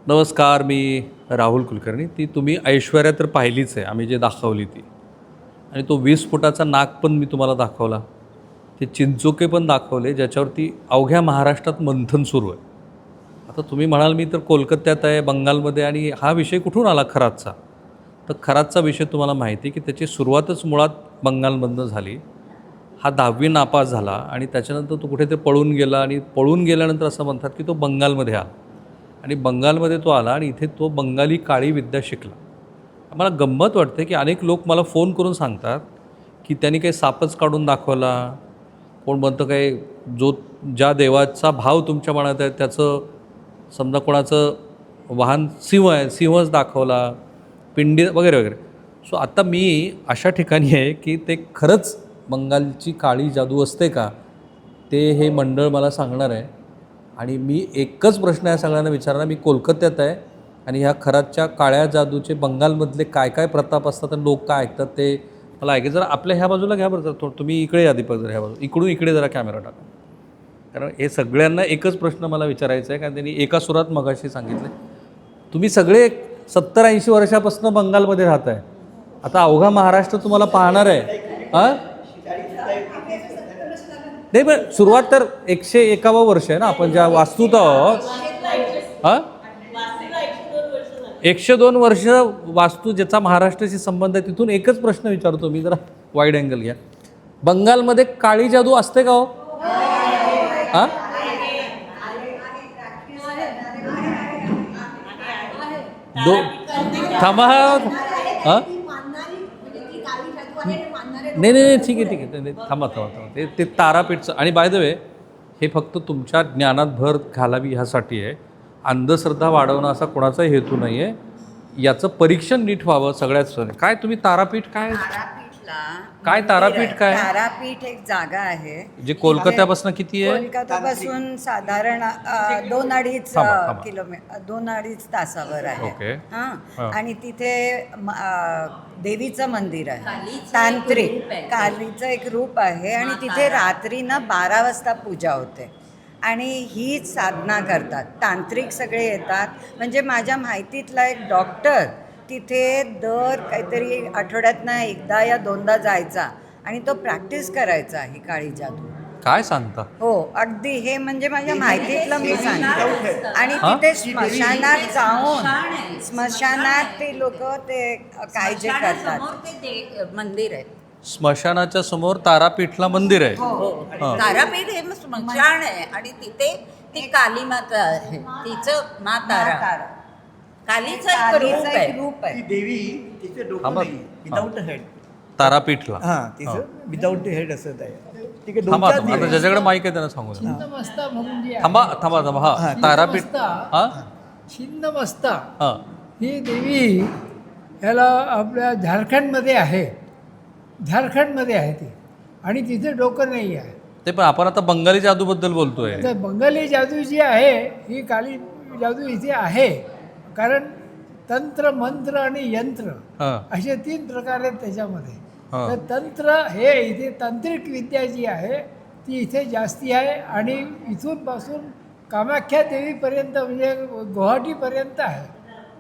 नमस्कार. मी राहुल कुलकर्णी. ती तुम्ही ऐश्वर्या तर पाहिलीच आहे, आम्ही जे दाखवली ती. आणि तो 20 फुटाचा नाग पण मी तुम्हाला दाखवला. ते चिंचोके पण दाखवले, ज्याच्यावरती अवघ्या महाराष्ट्रात मंथन सुरू आहे. आता तुम्ही म्हणाल मी तर कोलकात्यात आहे, बंगालमध्ये, आणि हा विषय कुठून आला खरातचा? तर खरातचा विषय तुम्हाला माहिती आहे की त्याची सुरुवातच मुळात बंगालमधनं झाली. हा 10वी नापास झाला आणि त्याच्यानंतर तो कुठेतरी पळून गेला, आणि पळून गेल्यानंतर असं म्हणतात की तो बंगालमध्ये आला. आणि बंगालमध्ये तो आला आणि इथे तो बंगाली काळी विद्या शिकला. मला गंमत वाटते की अनेक लोक मला फोन करून सांगतात की त्यांनी काही सापच काढून दाखवला, कोण म्हणतं काय, जो ज्या देवाचा भाव तुमच्या मनात आहे त्याचं, समजा कोणाचं वाहन सिंह आहे, सिंहच दाखवला, पिंडी वगैरे वगैरे. सो आता मी अशा ठिकाणी आहे की ते खरंच बंगालची काळी जादू असते का, ते हे मंडळ मला सांगणार आहे. आणि मी एकच प्रश्न या सगळ्यांना विचारणार. मी कोलकात्यात आहे आणि ह्या खरातच्या काळ्या जादूचे बंगालमधले काय काय प्रताप असतात आणि लोक काय ऐकतात ते मला ऐकायचं. जरा आपल्या ह्या बाजूला घ्या बरं, जर तुम्ही इकडे या दीपक, जर ह्या बाजू इकडून इकडे जरा कॅमेरा टाका. कारण हे सगळ्यांना एकच प्रश्न मला विचारायचा आहे, कारण त्यांनी एका सुरात मगाशी सांगितलं. तुम्ही सगळे 70-80 वर्षापासून बंगालमध्ये राहत आहे. आता अवघा महाराष्ट्र तुम्हाला पाहणार आहे. हां नाही, पण सुरुवात तर 101 वर्ष आहे ना आपण ज्या वास्तूत आहोत. हां 102 वर्ष वास्तू ज्याचा महाराष्ट्राशी संबंध आहे. तिथून एकच प्रश्न विचारतो मी, जरा वाईड अँगल घ्या. बंगालमध्ये काळी जादू असते का हो? हां दो थांबा. हां नाही नाही ठीक आहे ठीक आहे. नाही थांबा थांबा थांबा. ते तारापीठचं, आणि बाय द वे हे फक्त तुमच्या ज्ञानात भर घालावी ह्यासाठी आहे. अंधश्रद्धा वाढवणं असा कोणाचाही हेतू नाही आहे. याचं परीक्षण नीट व्हावं सगळ्याच. काय तुम्ही तारापीठ काय काय तारापीठ काय? तारापीठ एक जागा आहे जे कोलकात्यापासून किती आहे? कोलकातापासून साधारण 2-2.5 किलोमीटर, 2-2.5 तासावर आहे. ओके. हां आणि तिथे देवीचं मंदिर आहे, तांत्रिक कालीचं एक रूप आहे. आणि तिथे रात्री ना 12 वाजता पूजा होते आणि हीच साधना करतात. तांत्रिक सगळे येतात. म्हणजे माझ्या माहितीतला एक डॉक्टर तिथे दर काहीतरी आठवड्यातनं एकदा या दोनदा जायचा आणि तो प्रॅक्टिस करायचा ही काळी जादू. काय सांगता? हो अगदी. हे म्हणजे माझ्या माहितीतलं मी सांगते. आणि तिथे स्मशानात जाऊन, स्मशानात ते लोक ते काय जे करतात. मंदिर आहे स्मशानाच्या समोर तारापीठला मंदिर आहे. तारापीठ हे स्मशान आहे आणि तिथे ती काली माता आहे. तिचं मा तारा कालीचं एक रूप आहे. ती देवी तिचे डोकं नाही, विदाउट हेड. तारापीठला हां तिचं विदाउट हेड असत आहे. ठीक आहे. थांबा थांबा. आता ज्याच्याकडे माईक आहे त्यांना सांगू द्या. थांबा थांबा थांबा. हा तारापीठ. हा छिन्नमस्ता हां ही देवी ह्याला आपल्या झारखंडमध्ये आहे. झारखंडमध्ये आहे ती, आणि तिथे डोकं नाही आहे. ते पण आपण आता बंगाली जादूबद्दल बोलतोय. तर बंगाली जादू जी आहे ही काली जादू इथे आहे. कारण तंत्र, मंत्र आणि यंत्र हां असे 3 प्रकार आहेत त्याच्यामध्ये. हां. तर तंत्र हे इथे तांत्रिक विद्या जी आहे ती इथे जास्ती आहे. आणि इथून पासून कामाख्या देवीपर्यंत म्हणजे गुवाहाटीपर्यंत आहे.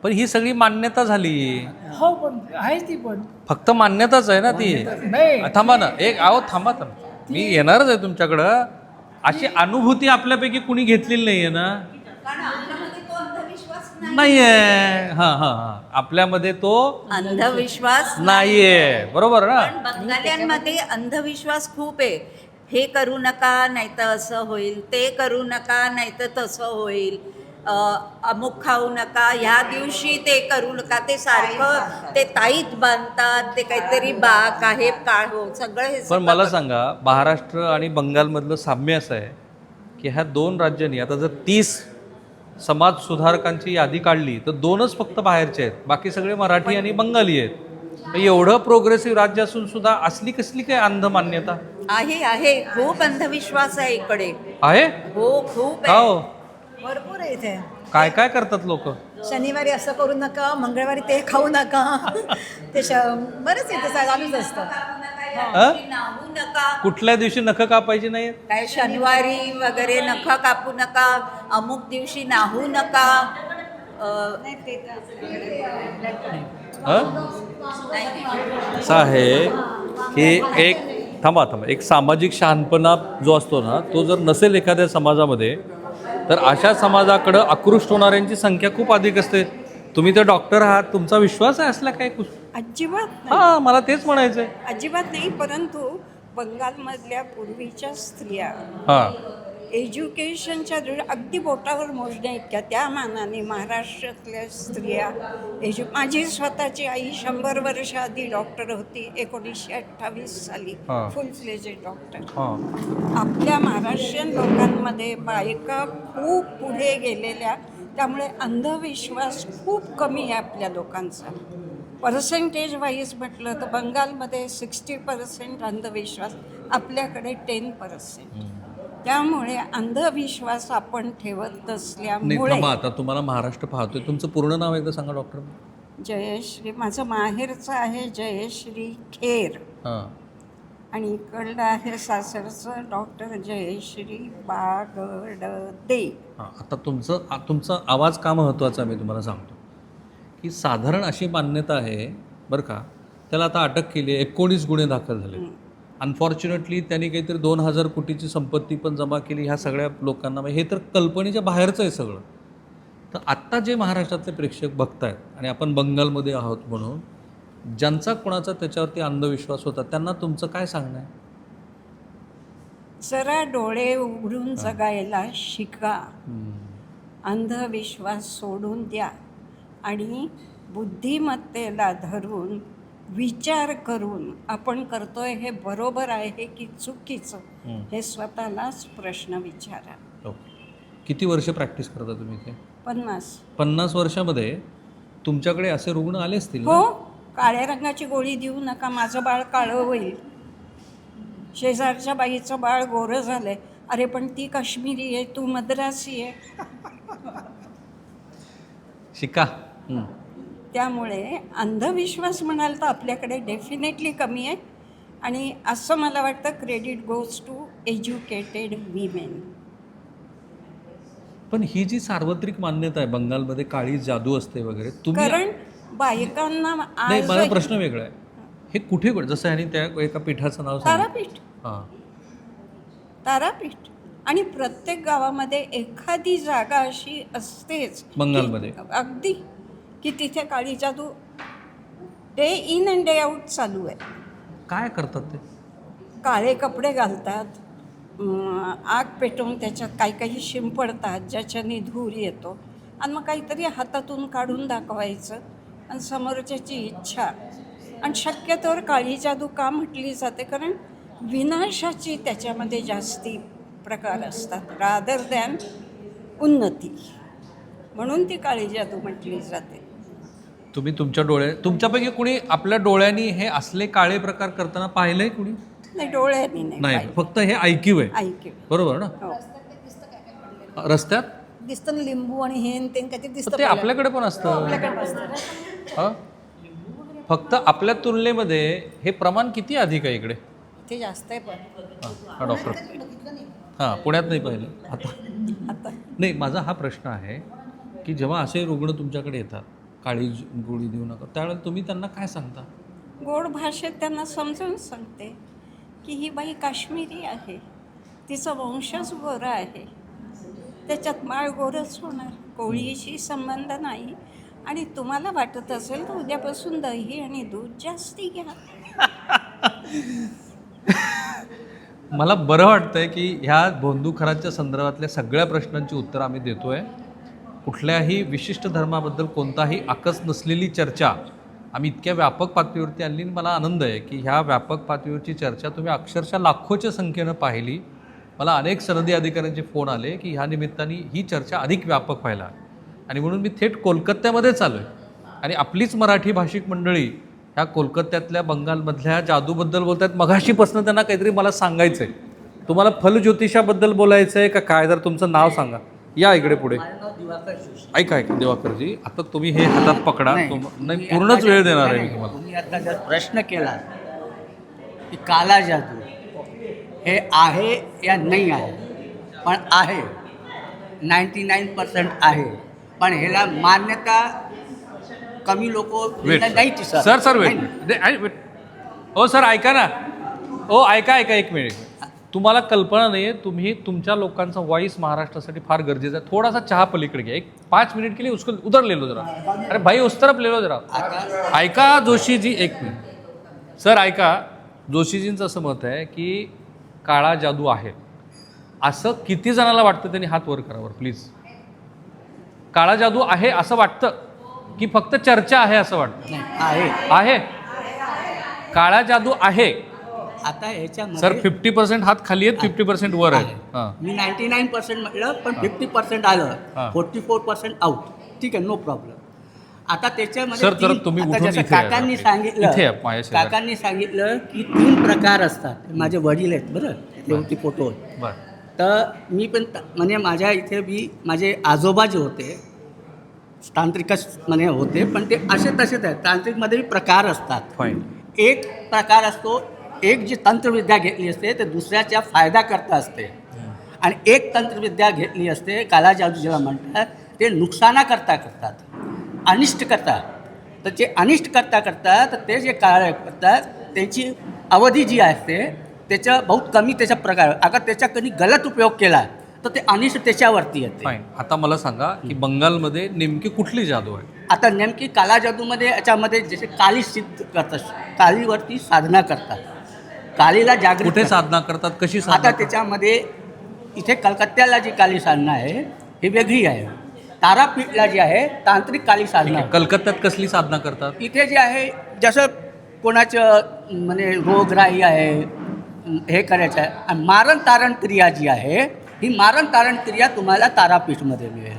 पण ही सगळी मान्यता झाली. हो पण आहे ती पण फक्त मान्यताच आहे ना ती. नाही. थांबा ना एक थांबा थांबा. मी येणारच आहे तुमच्याकडं. अशी अनुभूती आपल्यापैकी कुणी घेतलेली नाही आहे ना? नाहीये. हां हां हां आपल्यामध्ये तो अंधविश्वास नाहीये. बरोबर ना? पण बंगाल्यांमध्ये अंधविश्वास खूप आहे. हे करू नका नाही तर असं होईल, ते करू नका नाही तर तसं होईल, अमुक खाऊ नका, ह्या दिवशी ते करू नका. ते सारखं ते ताईत बांधतात, ते काहीतरी आहे काळ हो सगळं हे. पण मला सांगा, महाराष्ट्र आणि बंगालमधलं साम्य असं आहे की ह्या 2 राज्यांनी आता जर 30 समाज सुधारकांची यादी काढली तर 2च फक्त बाहेरचे आहेत, बाकी सगळे मराठी आणि बंगाली आहेत. एवढं प्रोग्रेसिव्ह राज्य असून सुद्धा असली कसली काय अंध मान्यता आहे. खूप अंधविश्वास आहे इकडे. आहे? हो खूप का आहे. हो? भरपूर आहे इथे. काय काय करतात लोक? शनिवारी असं करू नका, मंगळवारी ते खाऊ नका. ते बरंच इथे चालूच असतं. नाहू नका, कुठल्या दिवशी नख कापायची नाही? काय शनिवारी वगैरे नख कापू नका, अमुक दिवशी नाहू नका, असं आहे की एक थांबा एक सामाजिक शहाणपणा जो असतो ना, तो जर नसेल एखाद्या समाजामध्ये, तर अशा समाजाकडं आकृष्ट होणाऱ्यांची संख्या खूप अधिक असते. तुम्ही तर डॉक्टर आहात, तुमचा विश्वास आहे असला काय अजिबात हां, मला तेच म्हणायचं आहे. अजिबात नाही. परंतु बंगालमधल्या पूर्वीच्या स्त्रिया हां एज्युकेशनच्या अगदी बोटावर मोजण्या इतक्या, त्या मानाने महाराष्ट्रातल्या स्त्रिया माझी स्वतःची आई 100 वर्ष आधी डॉक्टर होती, 1928 साली हां. फुल फ्लेजेड डॉक्टर. हां आपल्या महाराष्ट्रीयन लोकांमध्ये बायका खूप पुढे गेलेल्या, त्यामुळे अंधविश्वास खूप कमी आहे आपल्या लोकांचा. पर्सेंटेज वाईज म्हटलं तर बंगालमध्ये 60% अंधविश्वास, आपल्याकडे 10%. त्यामुळे अंधविश्वास आपण ठेवत नाही नसल्यामुळे. थांबा, आता तुम्हाला महाराष्ट्र पाहतोय, तुमचं पूर्ण नाव एकदा सांगा डॉक्टर. जयश्री, माझं माहेरचं आहे जयश्री खेर, हां आणि इकडलं आहे सासरचं डॉक्टर जयश्री बागडदे. हां आता तुमचा आवाज का महत्त्वाचा मी तुम्हाला सांगतो की साधारण अशी मान्यता आहे बरं का, त्याला आता अटक केली आहे, 19 गुन्हे दाखल झाले. अनफॉर्च्युनेटली त्यांनी काहीतरी 2000 कोटीची संपत्ती पण जमा केली ह्या सगळ्या लोकांना. हे तर कल्पनेच्या बाहेरचं आहे सगळं. तर आत्ता जे महाराष्ट्रातले प्रेक्षक बघतायत आणि आपण बंगालमध्ये आहोत म्हणून, ज्यांचा कोणाचा त्याच्यावरती अंधविश्वास होता, त्यांना तुमचं काय सांगणं आहे? जरा डोळे उघडून जगायला शिका, अंधविश्वास सोडून द्या आणि बुद्धिमत्तेला धरून विचार करून आपण करतोय हे बरोबर आहे की चुकीचं, हे स्वतःलाच प्रश्न विचारा. किती वर्ष प्रॅक्टिस करता तुम्ही इथे? 50 वर्षामध्ये तुमच्याकडे असे रुग्ण आले असतील ना? हो. काळ्या रंगाची गोळी देऊ नका, माझं बाळ काळं होईल. शेजारच्या बाईचं बाळ गोरं झालंय, अरे पण ती काश्मीरी आहे, तू मद्रासी आहे. शिका. त्यामुळे अंधविश्वास म्हणाल तर आपल्याकडे डेफिनेटली कमी आहे. आणि असं मला वाटतं credit goes to educated women. पण ही जी सार्वत्रिक मान्यता आहे बंगालमध्ये, काळी जादू असते वगैरे, तुम्ही कारण बायकांना नाही, माझा प्रश्न वेगळा आहे. हे कुठे जसं ह्याने त्या एका पीठाचं नाव सांगितलं. तारापीठ, हां तारापीठ. आणि प्रत्येक गावामध्ये एखादी जागा अशी असतेच बंगालमध्ये, अगदी, की तिथे काळी जादू day in and day out चालू आहे. काय करतात ते? काळे कपडे घालतात, आग पेटवून त्याच्यात काही काही शिंपडतात ज्याच्याने धूर येतो, आणि मग काहीतरी हातातून काढून दाखवायचं आणि समोरच्याची इच्छा. आणि शक्यतोवर काळी जादू का म्हटली जाते, कारण विनाशाची त्याच्यामध्ये जास्ती प्रकार असतात रादर दॅन उन्नती, म्हणून ती काळी जादू म्हटली जाते. तुम्ही तुमच्यापैकी कुणी आपल्या डोळ्यांनी हे असले काळे प्रकार करताना पाहिलंय कुणी? नाही, डोळ्यांनी नाही, पाहिलं. फक्त हे ऐकीव आहे. ऐकू. बरोबर ना? हो. रस्त्यात दिसतं ना लिंबू आणि हे आणि ते काहीतरी दिसतं. ते आपल्याकडे पण असतं. हां, फक्त आपल्या तुलनेमध्ये हे प्रमाण किती अधिक आहे इकडे? ते जास्त आहे पण. हा डॉक्टर, हां पुण्यात नाही पाहिलं आता. नाही, माझा हा प्रश्न आहे की जेव्हा असे रुग्ण तुमच्याकडे येतात, काळी गोळी देऊ नका, त्यावेळेला तुम्ही त्यांना काय सांगता? गोड भाषेत त्यांना समजावून सांगते की ही बाई काश्मीरी आहे, तिचा वंशच गोरा आहे, त्याच्यात माळ गोरच होणार, कोळीशी संबंध नाही. आणि तुम्हाला वाटत असेल तर उद्यापासून दही आणि दूध जास्ती घ्या. मला बरं वाटतंय की ह्या बोंदूखराच्या संदर्भातल्या सगळ्या प्रश्नांची उत्तरं आम्ही देतोय. कुठल्याही विशिष्ट धर्माबद्दल कोणताही आकस नसलेली चर्चा आम्ही इतक्या व्यापक पातळीवरती आणली. मला आनंद आहे की ह्या व्यापक पातळीवरची चर्चा तुम्ही अक्षरशः लाखोच्या संख्येनं पाहिली. मला अनेक सनदी अधिकाऱ्यांचे फोन आले की ह्या निमित्ताने ही चर्चा अधिक व्यापक व्हायला, आणि म्हणून मी थेट कोलकात्यामध्येच आलो आहे. आणि आपलीच मराठी भाषिक मंडळी ह्या कोलकात्यातल्या बंगालमधल्या जादूबद्दल बोलत आहेत. मघाशीपासून त्यांना काहीतरी मला सांगायचं आहे. तुम्हाला फलज्योतिषाबद्दल बोलायचं आहे का काय? जर तुमचं नाव सांगा. या इकडे पुढे. ऐका दिवाकरजी, आता तुम्ही हे हातात पकडा. नाही, पूर्णच वेळ देणार आहे मी तुम्हाला. तुम्ही आता जर प्रश्न केला की काला जादू हे आहे या नाही आहे, पण आहे, 99% आहे. पण ह्याला मान्यता कमी लोक नाही ती सर वेट ओ सर ऐका ना, ओ ऐका एक मिनिट. तुम्हाला कल्पना नाही आहे, तुम्ही तुमच्या लोकांचा व्हॉइस महाराष्ट्रासाठी फार गरजेचा आहे. थोडासा चहा पलीकडे घ्या, एक 5 मिनिट के लिए उसको उधर ले लो जरा. अरे भाई उस तरफ ले लो जरा. ऐका जोशीजी, एक मिनिट सर ऐका. जोशीजींचं असं मत आहे की काळा जादू आहे असं किती जणाला वाटतं? त्यांनी हात वर करावर प्लीज. काळा जादू आहे असं वाटतं की फक्त चर्चा आहे असं वाटतं? आहे काळा जादू आहे. आता ह्याच्यामध्ये सर 50% हात खाली आहेत, 50% वर आहे. हां. मी 99% म्हटलं, पण 50% आलं, 44% आउट. ठीक आहे, नो प्रॉब्लेम. आता त्याच्यामध्ये सर, तर तुम्ही आता उठून जसं इथे या. काकांनी इथे या, सांगितलं माझ्या काकांनी सांगितलं की 3 प्रकार असतात. माझे वडील आहेत बरं, तेवढी फोटो. बरं. तर मी पण म्हणजे माझ्या इथे बी माझे आजोबा जे होते तांत्रिकच म्हणे होते, पण ते असे तसेच आहेत. तांत्रिकमध्ये बी प्रकार असतात. फाईन. एक प्रकार असतो, एक जी तंत्रविद्या घेतली असते ते दुसऱ्याच्या फायदा करता असते, आणि एक तंत्रविद्या घेतली असते काला जादू जेव्हा म्हणतात ते नुकसानाकरता करतात, अनिष्ट करतात. तर जे अनिष्ट करता तर ते जे काळ करतात त्याची अवधी जी असते त्याच्या बहुत कमी त्याचा प्रकार. अगर त्याचा कधी गलत उपयोग केला तर ते अनिष्ट त्याच्यावरती येते. फाईन. आता मला सांगा की बंगालमध्ये नेमकी कुठली जादू आहे? आता नेमकी काला जादूमध्ये याच्यामध्ये जसे काली सिद्ध करतात, कालीवरती साधना करतात, कालीला जागृत कुठे करतात. साधना करतात, कशी साधना आता करतात? त्याच्यामध्ये इथे कलकत्त्याला जी काली साधना आहे ही वेगळी आहे. तारापीठला जी आहे तांत्रिक काली साधना. कलकत्त्यात कसली साधना करतात? इथे जे आहे जसं कोणाचं म्हणजे रोगराई आहे, हे करायचं आहे. आणि मारण तारण क्रिया जी आहे ही मारण तारण क्रिया तुम्हाला तारापीठमध्ये मिळेल.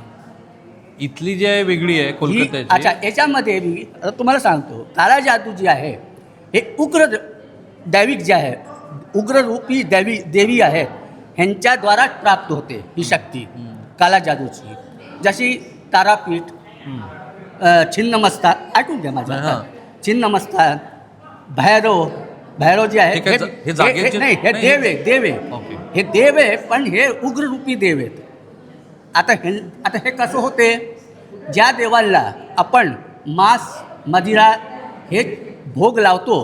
इथली जी आहे वेगळी आहे ही कोलकात्याची. अच्छा, याच्यामध्ये मी आता तुम्हाला सांगतो, काळा जादू जी आहे हे उग्र दैविक जे आहे, उग्ररूपी देवी आहेत ह्यांच्याद्वारा प्राप्त होते ही शक्ती काला जादूची. जशी तारापीठ, छिन्नमस्ता, ऐकून घ्या माझं हां. छिन्नमस्ता, भैरव जे आहे हे जागेचे- नाही, हे नाही, देव आहे. ओके. हे देव आहे, पण हे उग्ररूपी देव आहेत. आता हे कसं होते, ज्या देवाला आपण मांस मदिरा हे भोग लावतो,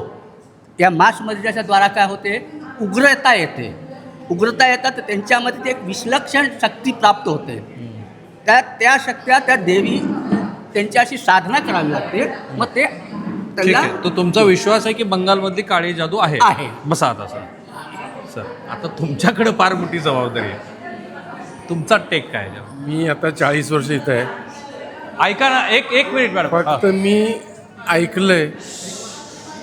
या मांस मदिराच्या द्वारा काय होते, उग्रता येते. उग्रता येतात तर त्यांच्यामध्ये ते एक विलक्षण शक्ती प्राप्त होते. त्या शक्त्या त्या देवी त्यांच्याशी साधना करावी लागते. मग ते ठीक त्यांना आहे. तो तुमचा विश्वास आहे की बंगालमधली काळी जादू आहे? आहे. बसा आता सर आता तुमच्याकडे फार मोठी जबाबदारी आहे. तुमचा टेक काय आहे याच्यावर? मी आता 40 वर्ष इथं आहे. ऐका ना, एक मिनिट मॅडम. फक्त मी ऐकलंय,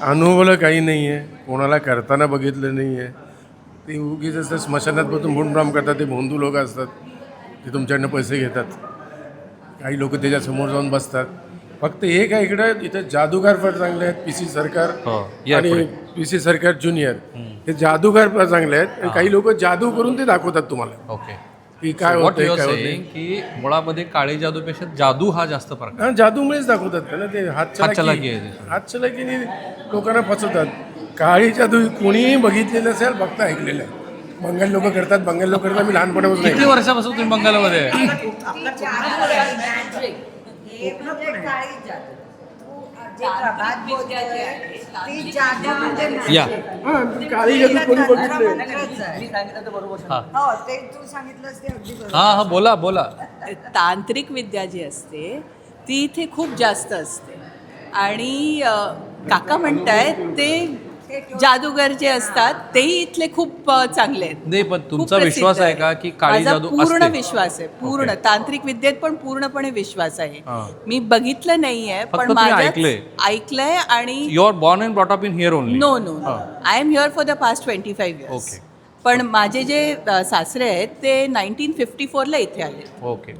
अनुभवलं काही नाही आहे, कोणाला करताना बघितलं नाही आहे. ते उगीच असं स्मशानात बसून भूणराम करतात. ते भोंदू लोक असतात, ते तुमच्याकडनं पैसे घेतात. काही लोक त्याच्यासमोर जाऊन बसतात. फक्त एक आहे इकडं, इथं जादूगार फार चांगले आहेत. PC सरकार हो, या आणि पुढे. PC सरकार ज्युनियर हे जादूगार फार चांगले आहेत. आणि काही लोक जादू करून ते दाखवतात तुम्हाला ओके. की काय What होतं you are काय saying की मुळामध्ये काळी जादूपेक्षा जादू हा जास्त प्रकार. हां, जादूमुळेच दाखवतात ना ते. हातचलाकी आहे त्याची. हातचलाकीने लोकांना फसवतात. काळी जादू कोणीही बघितलेलं असेल, फक्त ऐकलेलं आहे. बंगाली लोक करतात, बंगाली लोक करतात. मी लहानपणापासून किती ऐकलं. वर्षापासून तुम्ही बंगालमध्ये आहे? हे म्हणजे काळी जादू. तू जे प्रभात बोलतोय, ती जादू म्हणजे या. हां, काळी जादू कोणी बघितले? मंत्रच आहे. मी सांगितलं तर बरोबर. हा हो, ते तू सांगितलंस ते अगदी बरोबर. हा बोला. तांत्रिक विद्या जी असते ती इथे खूप जास्त असते. आणि काका म्हणतायत ते जादूगर जे असतात तेही इथले खूप चांगले आहेत. नाही, पण खूप तुमचा प्रसिद्ध विश्वास आहे का की काळी माझा जादू पूर्ण असते? विश्वास आहे. पूर्ण तांत्रिक विद्येत पण पूर्णपणे विश्वास आहे. हां. मी बघितलं नाहीये, फक्त पण तुम्ही माझ्या ऐकलंय. ऐकलंय. आणि you are born and brought up in here only? No I am here for the past 25 years. Okay. पण माझे जे सासरे आहेत ते 1954ला इथे आले. ओके.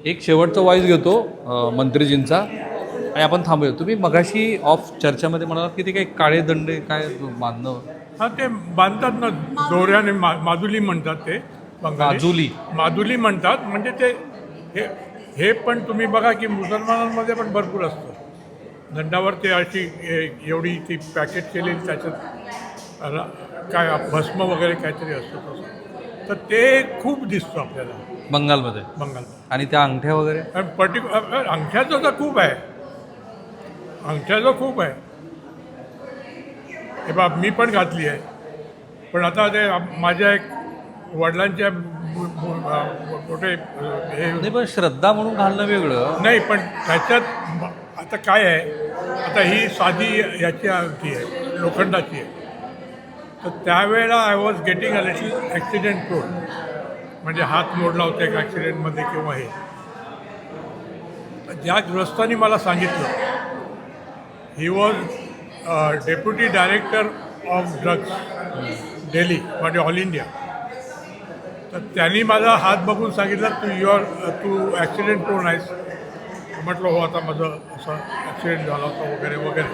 एक शेवटचा वॉईस घेतो मंत्रीजींचा आणि आपण थांबूया. तुम्ही मगाशी ऑफ चर्चामध्ये म्हणालात की ते काही काळे दंडे काय बांधणं? हा, ते बांधतात ना दोऱ्याने, मादुली म्हणतात ते बंगाली. मादुली म्हणतात. म्हणजे ते हे पण तुम्ही बघा की मुसलमानांमध्ये पण भरपूर असतं. दंडावर ते अशी एवढी ती पॅकेट केलेली, त्याच्यात काय भस्म वगैरे काहीतरी असतं तसं. तर ते खूप दिसतं आपल्याला बंगालमध्ये. बंगालमध्ये. आणि त्या अंगठ्या वगैरे अंगठ्याचं तर खूप आहे, अंगठ्याचं खूप आहे. हे बा मी पण घातली आहे, पण आता ते माझ्या एक वडिलांच्या मोठे हे नाही, पण श्रद्धा म्हणून घालणं वेगळं. नाही, पण त्याच्यात आता काय आहे, आता ही साधी याची अंगठी आहे, लोखंडाची आहे. तर त्यावेळेला I was getting a little accident prone, म्हणजे हात मोडला होता एक ॲक्सिडेंटमध्ये किंवा हे. ज्या गृहस्थांनी मला सांगितलं, he was deputy director of drugs Delhi, म्हणजे ऑल इंडिया. तर त्यांनी माझा हात बघून सांगितलं तू ॲक्सिडेंट प्रोन आहेस. म्हटलं हो, आता माझं असं ॲक्सिडेंट झाला होता वगैरे वगैरे.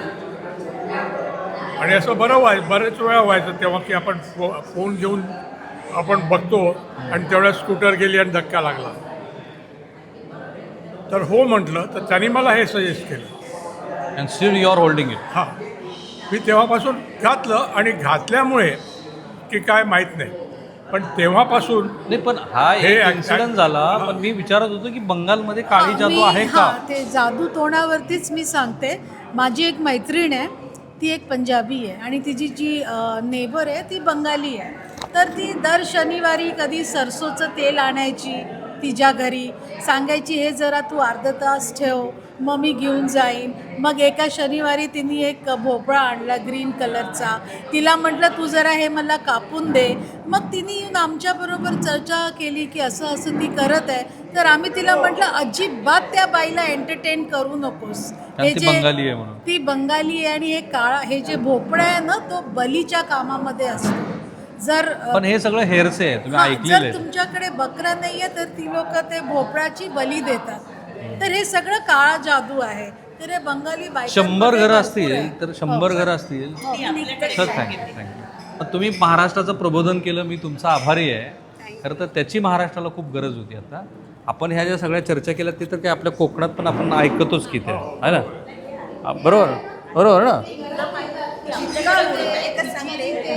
आणि असं बरेच वेळा व्हायचं तेव्हा की आपण फोन घेऊन आपण बघतो आणि तेवढ्या स्कूटर गेली आणि धक्का लागला. तर हो म्हटलं, तर त्यांनी मला हे सजेस्ट केलं. And still you are holding it. हां, मी तेव्हापासून घातलं आणि घातल्यामुळे की काय माहीत नाही, पण तेव्हापासून नाही, पण हा हे एक इन्सिडेंट झाला. पण मी विचारत होतो की बंगालमध्ये काळी जादू आहे का? ते जादू तोंडावरतीच मी सांगते. माझी एक मैत्रीण आहे, ती एक पंजाबी आहे आणि तिची जी नेबर आहे ती बंगाली आहे. तर ती दर शनिवारी कधी सरसोचं तेल आणायची तिच्या घरी, सांगायची हे जरा तू अर्धा तास ठेव, मग मी घेऊन जाईन. मग एका शनिवारी तिने एक भोपळा आणला ग्रीन कलरचा. तिला म्हटलं तू जरा हे मला कापून दे. मग तिने येऊन आमच्याबरोबर चर्चा केली की असं असं ती करत आहे. तर आम्ही तिला म्हटलं अजिबात त्या बाईला एंटरटेन करू नकोस. ती बंगाली आहे म्हणून. ती बंगाली आहे आणि हे काळा हे जे भोपळा आहे ना तो बलीच्या कामामध्ये असतो. जर पण हे सगळं हेरसे आहे, तुम्ही ऐकलेलं जर आहे. तुमच्याकडे बकरा नाहीये तर ती लोक ते भोपळाची बली देतात. तर हे सगळं काळा जादू आहे. तर हे बंगाली 100 घरं असतील तर 100 घरं असतील. Sir thank you. तुम्ही महाराष्ट्राचं प्रबोधन केलं, मी तुमचा आभारी आहे. खरं तर त्याची महाराष्ट्राला खूप गरज होती. आता आपण ह्या ज्या सगळ्या चर्चा केल्या ते तर काय आपल्या कोकणात पण आपण ऐकतोच की ते आहे ना. बरोबर बरोबर ना.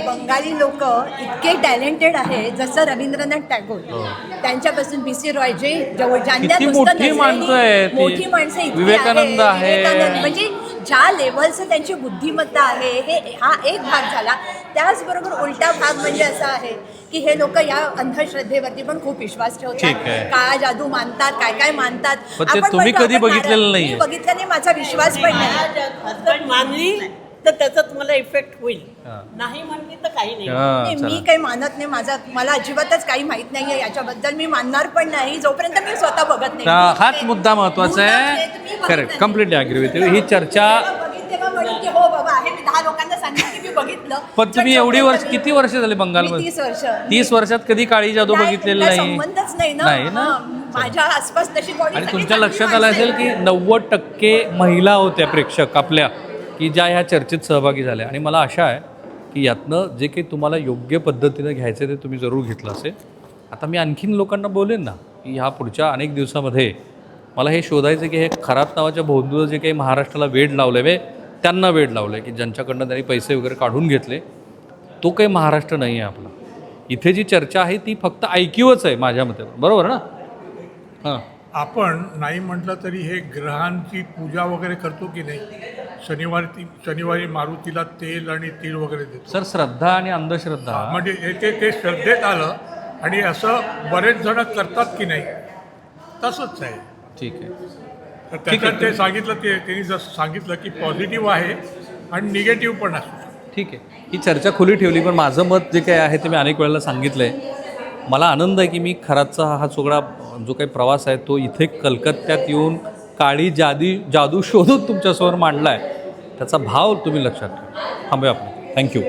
बंगाली लोक इतके टॅलेंटेड आहे, जसं रवींद्रनाथ टागोर त्यांच्यापासून BC रॉय जे किती मोठी माणसं आहेत ती. मोठी माणसं इतकी विवेकानंद आहे. विवेकानंद म्हणजे ज्या लेवलचं त्यांची बुद्धिमत्ता आहे. हा एक भाग झाला. त्याचबरोबर उलटा भाग म्हणजे असा आहे की हे लोक या अंधश्रद्धेवरती पण खूप विश्वास ठेवतात, काळा जादू मानतात, काय काय मानतात. पण ते तुम्ही कधी बघितलेलं नाही. बघितलं नाही, माझा विश्वास पण नाही. मानली तर त्याचा तुम्हाला इफेक्ट होईल, नाही म्हणली तर काही नाही. मी काही मानत नाही. मला अजिबातच काही माहित नाहीये याच्याबद्दल. मी मानणार पण नाही जोपर्यंत मी स्वतः बघत नाही. हाच मुद्दा महत्वाचा आहे. Correct, completely agree with you. ही चर्चा तेव्हा म्हणून की हो बाबा आहे, मी 10 लोकांना सांगितलं की मी बघितलं. पण तुम्ही एवढी वर्ष किती वर्ष झाली बंगालमध्ये? 30 वर्ष. 30 वर्षात कधी काळी जादू बघितलेली नाही? संबंधच नाही ना. माझ्या आसपास तशी कोणी आणि सगळी तुमच्या चांगली लक्षात आलं माणसं असेल की 90% महिला होत्या प्रेक्षक आपल्या, की ज्या ह्या चर्चेत सहभागी झाल्या. आणि मला आशा आहे की यातनं जे काही तुम्हाला योग्य पद्धतीनं घ्यायचं ते तुम्ही जरूर घेतलं असेल. आता मी आणखीन लोकांना बोलेन ना की ह्या पुढच्या अनेक दिवसामध्ये मला हे शोधायचं की हे खरात नावाच्या भोंदूचं जे काही महाराष्ट्राला वेड लावलं आहे, त्यांना वेड लावलं आहे की ज्यांच्याकडनं त्यांनी पैसे वगैरे काढून घेतले. तो काही महाराष्ट्र नाही आहे आपला. इथे जी चर्चा आहे ती फक्त ऐकीवच आहे माझ्या मते. बरोबर ना? हां, आपण नाही म्हटलं तरी हे ग्रहांची पूजा वगैरे करतो की नाही. शनिवारी मारुतीला तेल आणि तीळ वगैरे देतो. सर, श्रद्धा आणि अंधश्रद्धा म्हणजे ते श्रद्धेत आलं आणि असं बरेच जण करतात की नाही, तसंच आहे. ठीक आहे. तर त्याच्यात ते सांगितलं, त्यांनी जसं सांगितलं की पॉझिटिव्ह आहे आणि निगेटिव्ह पण असतो. ठीक आहे. ही चर्चा खुली ठेवली, पण माझं मत जे काही आहे ते मी अनेक वेळेला सांगितलं आहे. मला आनंद आहे की मी खरातचा हा सगळा जो काही प्रवास आहे तो इथे कलकत्त्यात येऊन काळी जादू शोधून तुमच्यासमोर मांडला आहे. त्याचा भाव तुम्ही लक्षात ठेवा. थांबूया आपण. थँक्यू.